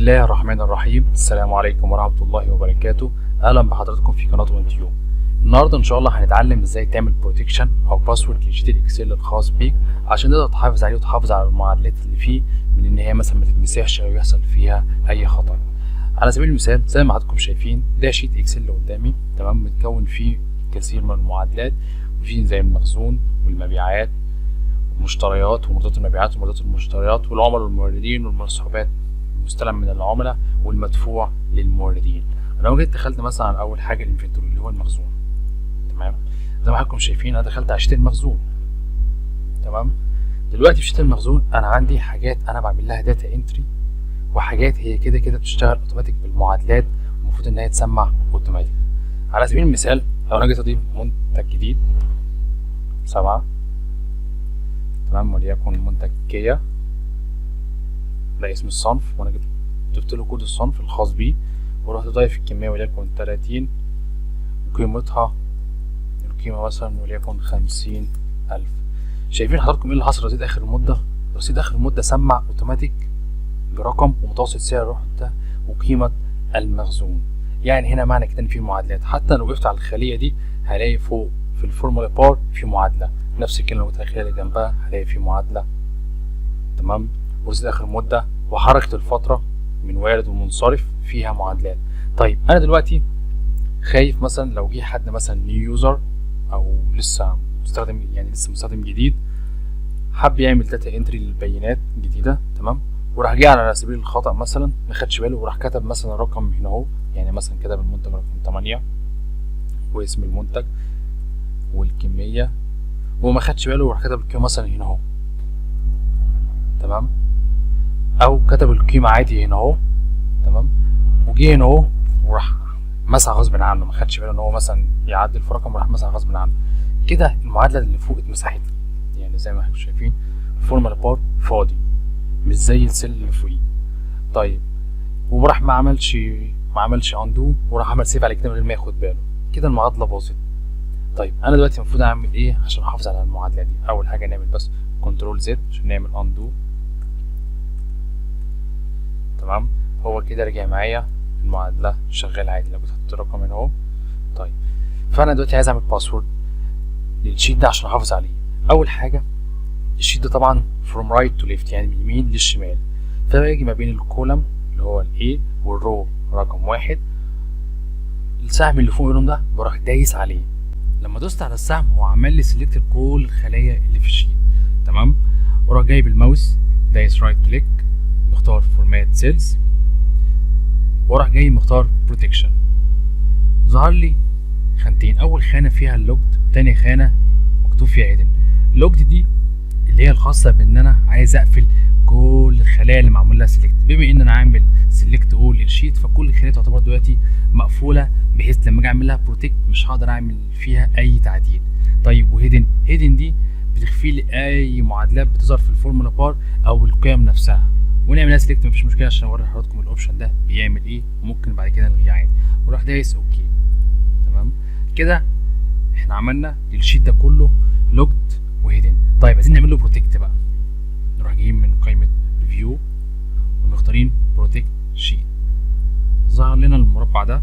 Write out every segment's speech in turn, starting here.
الله الرحمن الرحيم. السلام عليكم ورحمة الله وبركاته. أهلا بحضراتكم في قناة اونتيو. النهاردة إن شاء الله هنتعلم إزاي تعمل بروتكشن أو باسورد لشيت الإكسل الخاص بيك عشان تقدر تحافظ عليه وتحافظ على المعادلات اللي فيه من إن هي مثلا ما تتمسحش أو يحصل فيها أي خطأ. على سبيل المثال زي ما حضراتكم شايفين ده شيت إكسل اللي قدامي، تمام، متكون فيه كثير من المعادلات وفيه زي المخزون والمبيعات والمشتريات ومردات المبيعات ومردات المشتريات والعملاء والموردين والمسحوبات المستلم من العملاء والمدفوع للموردين. انا لو جيت دخلت مثلا على اول حاجه الانفنتوري اللي هو المخزون، تمام، زي ما حضراتكم شايفين انا دخلت على شيت المخزون، تمام. دلوقتي في شيت المخزون انا عندي حاجات انا بعمل لها داتا انتري وحاجات هي كده كده بتشتغل اوتوماتيك بالمعادلات المفروض ان هي تسمع اوتوماتيك. على سبيل المثال لو انا جيت اضيف منتج جديد 7، تمام، وليكن منتج كيا، ده اسم الصنف وانا ضفت له كود الصنف الخاص بيه ورحت ضايف الكمية وليكن 30 وقيمتها القيمة مثلا وليكن 50,000. شايفين حضراتكم ايه اللي حصل؟ رصيد اخر المدة، رصيد اخر المدة سمع اوتوماتيك برقم ومتوسط سعر الوحدة وقيمة المخزون. يعني هنا معنى كده ان في معادلات، حتى لو وقفت على الخلية دي هلاقي فوق في الفورمولا بار في معادلة، نفس الكلمة لو وقفت على الخلية اللي جنبها هلاقي في معادلة، تمام، ورصيد اخر المدة وحركة الفترة من وارد ومنصرف فيها معادلات. طيب انا دلوقتي خايف مثلا لو جه حد مثلا نيو يوزر او لسه مستخدم، يعني لسه مستخدم جديد، حب يعمل داتا انتري للبيانات جديده، تمام، وراح جه على سبيل الخطا مثلا ما خدش باله وراح كتب مثلا رقم هنا اهو، يعني مثلا كتب المنتج رقم 8 واسم المنتج والكميه وما خدش باله وراح كتب القيمه مثلا هنا اهو، تمام، او كتب القيمه عادي هنا اهو، تمام، وجه هنا اهو وراح مسح غصب عنه، ما خدش باله ان هو مثلا يعدل في رقم وراح مسح غصب عنه. كده المعادله اللي فوق اتمسحت، يعني زي ما احنا شايفين الفورمولا بار فاضي مش زي السيل اللي فوقيه. طيب وراح ما عملش اندو وراح عمل سيف على كده من غير ما ياخد باله، كده المعادله باظت. طيب انا دلوقتي المفروض اعمل ايه عشان احافظ على المعادله دي؟ اول حاجه نعمل بس كنترول زد عشان نعمل اندو، تمام، هو كده رجع معايا المعادله شغال عادي لو كنت الرقم هنا اهو. طيب فانا دلوقتي عايز اعمل باسورد للشيت ده عشان احافظ عليه. اول حاجه الشيت ده طبعا فروم رايت تو ليفت، يعني من اليمين للشمال، فباجي ما بين الكولم اللي هو الاي والرو رقم 1، السهم اللي فوق منهم ده بروح دايس عليه. لما دوست على السهم هو عمل لي سيلكت كل الخلايا اللي في الشيت، تمام، وراح جايب الماوس دايس رايت كليك مختار فورمات سيلز وراح جاي مختار بروتكشن. ظهر لي خانتين، اول خانه فيها اللوجد تاني خانه مكتوب فيها هيدن. اللوجد دي اللي هي الخاصه بان انا عايز اقفل كل الخلايا اللي معمول لها سيلكت، بما ان انا عامل سيلكت اول للشيت فكل الخلايا تعتبر دلوقتي مقفوله بحيث لما اجي اعمل لها بروتكت مش هقدر اعمل فيها اي تعديل. طيب وهيدن، هيدن دي بتخفي لي اي معادلات بتظهر في الفورمولا بار او القيم نفسها، ونعملها سيلكت مفيش مشكله عشان اوري لحضراتكم الاوبشن ده بيعمل ايه وممكن بعد كده نلغيه عادي. وراح دايس اوكي، تمام، كده احنا عملنا للشيت ده كله لوجد وهيدن. طيب عايزين نعمل له بروتكت بقى، نروح جايين من قائمه فيو ومختارين بروتكت شيت. ظهر لنا المربع ده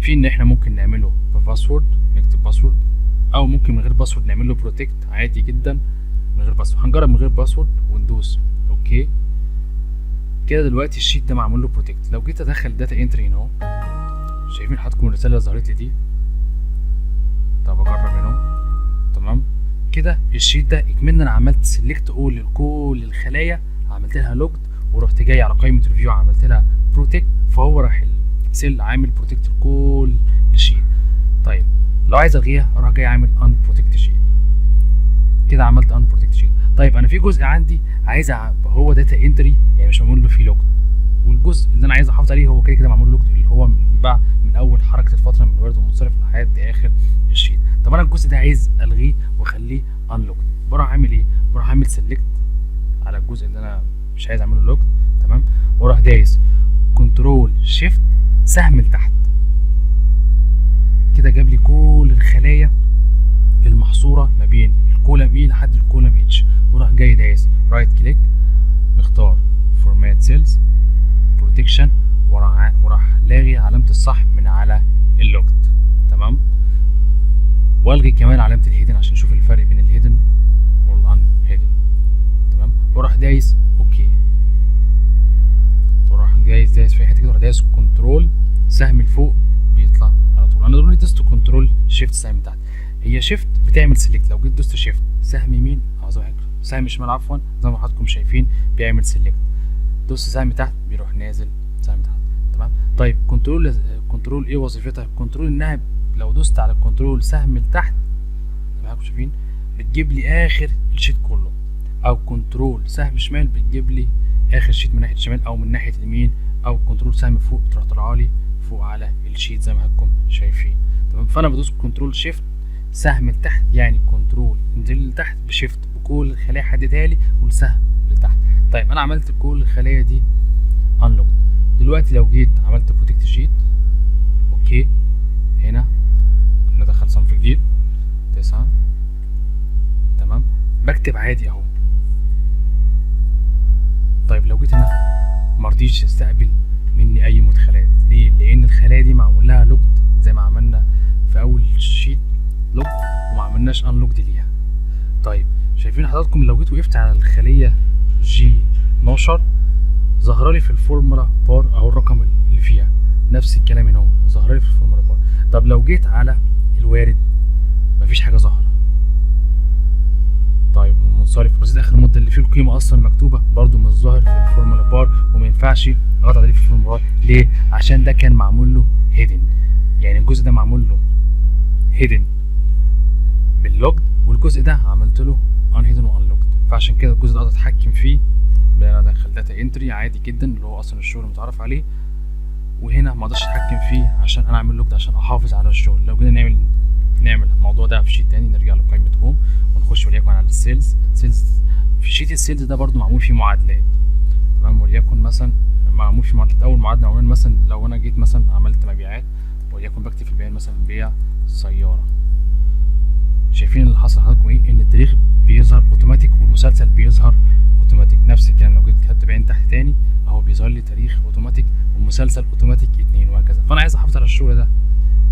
في ان احنا ممكن نعمله بباسورد، نكتب باسورد، او ممكن من غير باسورد نعمل له بروتكت عادي جدا من غير باسورد. هنجرب من غير باسورد وندوس اوكي. كده دلوقتي الشيت ده معمول له بروتكت. لو جيت ادخل داتا انتري هنا اهو، شايفين حضراتكم الرساله اللي ظهرت لي دي؟ طب اجرب هنا اهو، تمام، كده الشيت ده اكملنا انا عملت سيلكت اول لكل الخلايا، عملت لها لوجد ورحت جاي على قائمه ريفيو عملت لها بروتكت، فهو راح السيل عامل بروتكت لكل الشيت. طيب لو عايز الغيها اروح جاي عامل ان بروتكت شيت، كده عملت ان بروتكت شيت. طيب انا في جزء عندي عايز هو داتا انتري يعني مش معمول له فيه لوجد، والجزء اللي انا عايز احافظ عليه هو كده كده معمول له لوجد اللي هو من اول حركه الفتره من وارد ومنصرف لحد اخر الشيت. طب انا الجزء ده عايز الغيه واخليه ان لوجد، بروح اعمل ايه؟ بروح اعمل سيلكت على الجزء اللي انا مش عايز اعمله لوجد، تمام، واروح دايس كنترول شيفت سهم لتحت، كده جاب لي كل الخلايا المحصوره ما بين الكولم اي لحد الكولم اتش، وراح جاي دايس رايت كليك مختار فورمات سيلز بروتكشن وراح لاغي علامة الصح من على اللوجد. تمام، والغي كمان علامة الهيدن عشان نشوف الفرق بين الهيدن والان هيدن. تمام، وراح دايس اوكي، وراح دايس في حته كده، وراح دايس كنترول سهم لفوق بيطلع على طول. انا ضروري دوست كنترول شيفت سهم تحت. هي شيفت بتعمل سيلكت، لو جيت دوست شيفت سهم يمين سهم شمال عفوا زي ما حضراتكم شايفين بيعمل سيلكت، دوست سهم تحت بيروح نازل سهم تحت. تمام، طيب كنترول ايه وظيفتها؟ كنترول انها لو دوست على الكنترول سهم لتحت زي ما حضراتكم شايفين بتجيب لي اخر الشيت كله، او كنترول سهم شمال بتجيب لي اخر شيت من ناحيه الشمال او من ناحيه اليمين، او كنترول سهم فوق تروح طالعه لي فوق على الشيت زي ما حضراتكم شايفين. تمام، فانا بدوس كنترول شيفت سهم لتحت، يعني كنترول انزل لتحت بشيفت بكل الخلايا حددها لي والسهم لتحت. طيب انا عملت كل الخلايا دي انلوك. دلوقتي لو جيت عملت بروتكت شيت اوكي، هنا ندخل صنف جديد 9. تمام، بكتب عادي اهو. طيب لو جيت هنا مرضيش يستقبل مني اي مدخلات، ليه؟ لان الخلايا دي معمول لها لوكد زي ما عملنا في اول شيت لوكد وما عملناش انلوكد ليها. طيب شايفين حضراتكم لو جيت وقفت على الخليه جي 12 ظهر لي في الفورمولا بار اهو الرقم اللي فيها، نفس الكلام هنا اهو ظهر لي في الفورمولا بار. طب لو جيت على الوارد مفيش حاجه ظاهره. طيب المنصرف رصيد اخر المده اللي فيه القيمه اصلا مكتوبه برده مش ظاهر في الفورمولا بار، وما ينفعش اضغط عليه في الفورمولا بار. ليه؟ عشان ده كان معمول له هيدن، يعني الجزء ده معمول له هيدن باللوجد، والجزء ده عملت له ان هيدن وان لوجد، فعشان كده الجزء ده اقدر اتحكم فيه. انا ادخل داتا انتري عادي جدا اللي هو اصلا الشغل متعرف عليه، وهنا ما اقدرش اتحكم فيه عشان انا اعمل لوجد عشان احافظ على الشغل. لو جينا نعمل الموضوع ده في شيت تاني، نرجع لقائمه هوم ونخش وليكن على السيلز. في شيت السيلز ده برضو معمول فيه معادلات. تمام، وليكن مثلا معمول فيه معادلات. اول معادله معمول مثلا لو انا جيت مثلا عملت مبيعات وليكن بكتب في البيان مثلا بيع سياره، شايفين اللي حصل حضراتكم ايه؟ ان التاريخ بيظهر اوتوماتيك والمسلسل بيظهر اوتوماتيك. نفس الكلام لو جيت كتبت بيان تحت تاني اهو بيظهر لي تاريخ اوتوماتيك والمسلسل اوتوماتيك 2 وهكذا. فانا عايز احافظ على الشغل ده.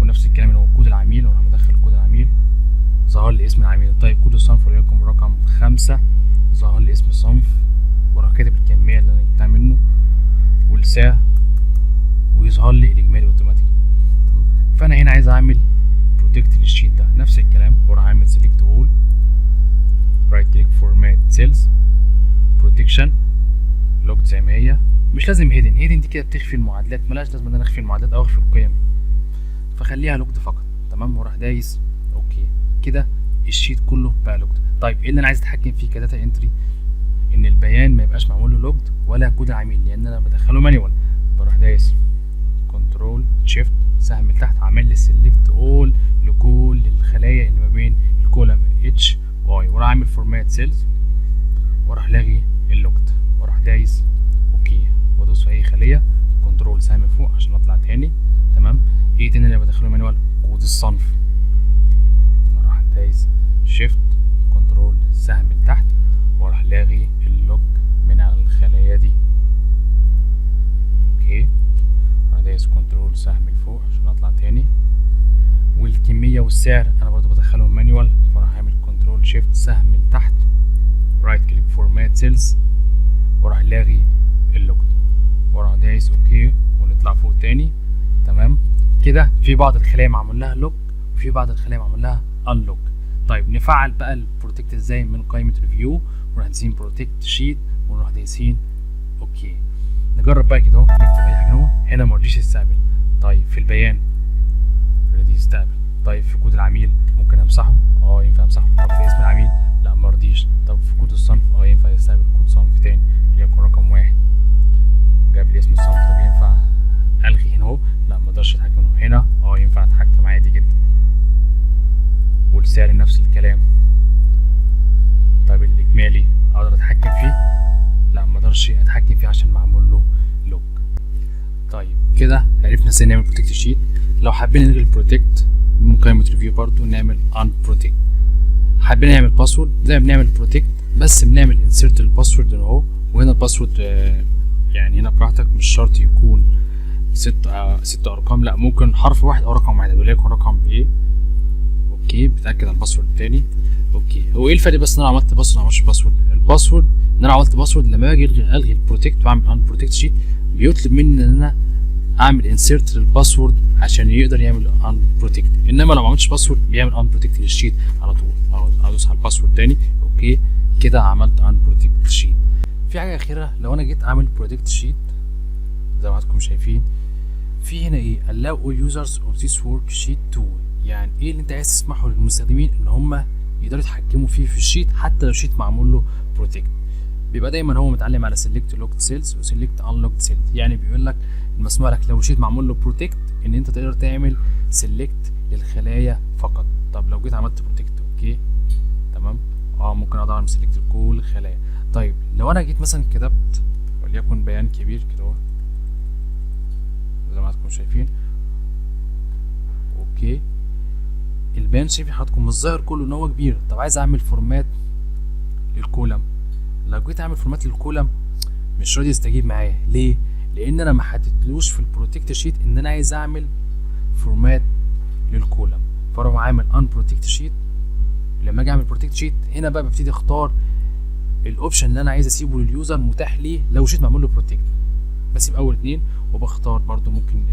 ونفس الكلام اللي هو كود العميل، وانا مدخل كود العميل ظهر لي اسم العميل. طيب كود الصنف وليكن رقم 5 ظهر لي اسم الصنف، وراح كاتب الكميه اللي انا جبتها منه والسعر، ويظهر لي الاجمالي اوتوماتيك. فانا هنا عايز اعمل بروتكت للشيت ده، نفس الكلام وراح اعمل سيلكت اول، رايت كليك فورمات سيلز بروتكشن لوجد زي ما هي، مش لازم هيدن دي كده بتخفي المعادلات، ملهاش لازم ان انا اخفي المعادلات او اخفي القيم، فخليها لوجد فقط. تمام، وراح دايس اوكي. كده الشيت كله بقى لوجد. طيب ايه اللي انا عايز اتحكم فيه كداتا انتري؟ ان البيان ما يبقاش معمول له لوجد ولا كود العميل، لان انا بدخله مانيوال. بروح دايس كنترول شيفت سهم لتحت، عامل لي سيلكت اول لكل الخلايا اللي ما بين الكولم اتش واي، وراح اعمل فورمات سيلز، وراح لاغي اللوجد، وراح دايس اوكي، وادوس في اي خليه كنترول سهم فوق عشان اطلع تاني. تمام، ايه تاني اللي بدخله مانيوال؟ كود الصنف، وراح دايس شيفت كنترول سهم لتحت، وراح لاغي اللوج من على الخلايا دي. اوكي، وراح دايس كنترول سهم لفوق عشان اطلع تاني. والكميه والسعر انا برضو بدخلهم مانيوال، فراح اعمل كنترول شيفت سهم لتحت، رايت كليك فورمات سيلز، وراح لاغي اللوج، وراح دايس اوكي ونطلع فوق تاني. تمام، كده في بعض الخلايا معمول لها لوج وفي بعض الخلايا معمول لها انلوج. طيب نفعل بقى البروتكت ازاي؟ من قائمه ريفيو ونروح دايسين بروتكت شيت ونروح دايسين اوكي. نجرب بقى كده اهو، نكتب اي حاجه هنا مرضيش يستقبل. طيب في البيان ريدي يستقبل. طيب في كود العميل ممكن امسحه، ينفع امسحه. طب في اسم العميل لا مرضيش. طب في كود الصنف ينفع يستقبل كود صنف تاني وليكن رقم 1 جاب لي اسم الصنف. طب ينفع الغي هنا اهو؟ لا مقدرش اتحكم هنا. ينفع اتحكم عادي جدا. والسعر نفس الكلام. طيب الاجمالي اقدر اتحكم فيه؟ لا مقدرش اتحكم فيه عشان معمول له لوج. طيب كده عرفنا ازاي نعمل بروتكت شيت. لو حابين نلغي البروتكت من قائمه ريفيو برضو نعمل ان بروتكت. حابين نعمل باسورد زي ما بنعمل بروتكت بس بنعمل انسيرت الباسورد اهو، وهنا الباسورد يعني هنا براحتك، مش شرط يكون ست ارقام، لا ممكن حرف واحد او رقم واحد، وليكن رقم ايه. اوكي، بتاكد على الباسورد التاني. اوكي، هو ايه الفرق بس ان انا عملت باسورد ما عملتش باسورد؟ الباسورد ان انا عملت باسورد لما باجي الغي البروتكت واعمل ان بروتكت شيت بيطلب مني ان انا اعمل انسيرت للباسورد عشان يقدر يعمل ان بروتكت، انما لو ما عملتش باسورد بيعمل ان بروتكت للشيت على طول. ادوس على الباسورد تاني. اوكي كده عملت ان بروتكت شيت. في حاجه اخيره، لو انا جيت اعمل بروتكت شيت زي ما انتم شايفين في هنا ايه allow all users of this worksheet to، يعني ايه اللي انت عايز تسمحه للمستخدمين ان هم يقدروا يتحكموا فيه في الشيت حتى لو الشيت معمول له بروتكت. بيبقى دايما هو متعلم على select locked cells و select unlocked cells، يعني بيقول لك المسموح لك لو الشيت معمول له بروتكت ان انت تقدر تعمل select للخلايا فقط. طب لو جيت عملت بروتكت اوكي تمام، ممكن اقدر اعمل select لكل الخلايا. طيب لو انا جيت مثلا كتبت وليكن بيان كبير كده اهو زي ما انتم شايفين، اوكي البيان شايفين حضراتكم مش ظاهر كله ان هو كبير. طب عايز اعمل فورمات للكولم، لو جيت اعمل فورمات للكولم مش راضي يستجيب معايا. ليه؟ لان انا ما حددتلوش في البروتكت شيت ان انا عايز اعمل فورمات للكولم، فاروح عامل ان بروتكت شيت. لما اجي اعمل بروتكت شيت هنا بقى ببتدي اختار الاوبشن اللي انا عايز اسيبه لليوزر متاح ليه لو شيت معمول له بروتكت، بسيب اول اتنين وبختار برده ممكن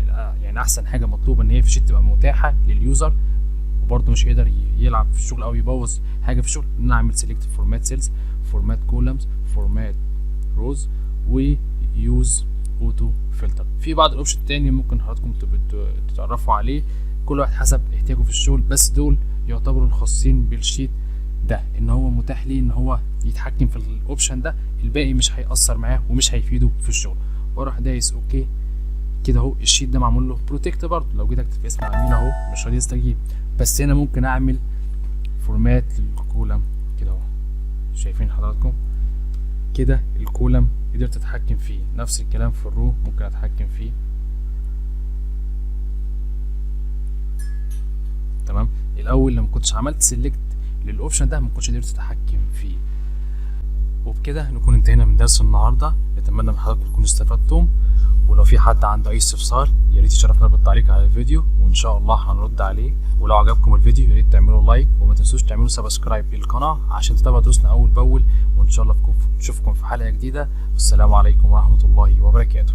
يعني احسن حاجه مطلوبه ان هي في شيت تبقى متاحه لليوزر وبرده مش هيقدر يلعب في الشغل او يبوظ حاجه في الشغل، ان انا اعمل سيلكت فورمات سيلز، فورمات كولمز، فورمات روز، ويوز اوتو فلتر. في بعض الاوبشن التاني ممكن حضراتكم تتعرفوا عليه، كل واحد حسب احتياجه في الشغل، بس دول يعتبروا الخاصين بالشيت ده ان هو متاح ليه ان هو يتحكم في الاوبشن ده، الباقي مش هيأثر معاه ومش هيفيده في الشغل. واروح دايس اوكي كده اهو الشيت ده معمول له بروتكت. برضه لو جيت اكتب اسم العميل اهو مش راضي يستجيب، بس هنا ممكن اعمل فورمات للكولم كده اهو. شايفين حضراتكم كده الكولم قدرت اتحكم فيه. نفس الكلام في الرو ممكن اتحكم فيه تمام. الاول لما كنتش عملت سيلكت للاوبشن ده ما كنتش قدرت اتحكم فيه. وبكده نكون انتهينا من درس النهارده، اتمنى من حضراتكم تكونوا استفدتم، ولو في حد عنده اي استفسار يا ريت يشرفنا بالتعليق على الفيديو وان شاء الله هنرد عليه. ولو عجبكم الفيديو يا ريت تعملوا لايك وما تنسوش تعملوا سبسكرايب للقناه عشان تتابعوا دروسنا اول باول، وان شاء الله نشوفكم في حلقه جديده. والسلام عليكم ورحمه الله وبركاته.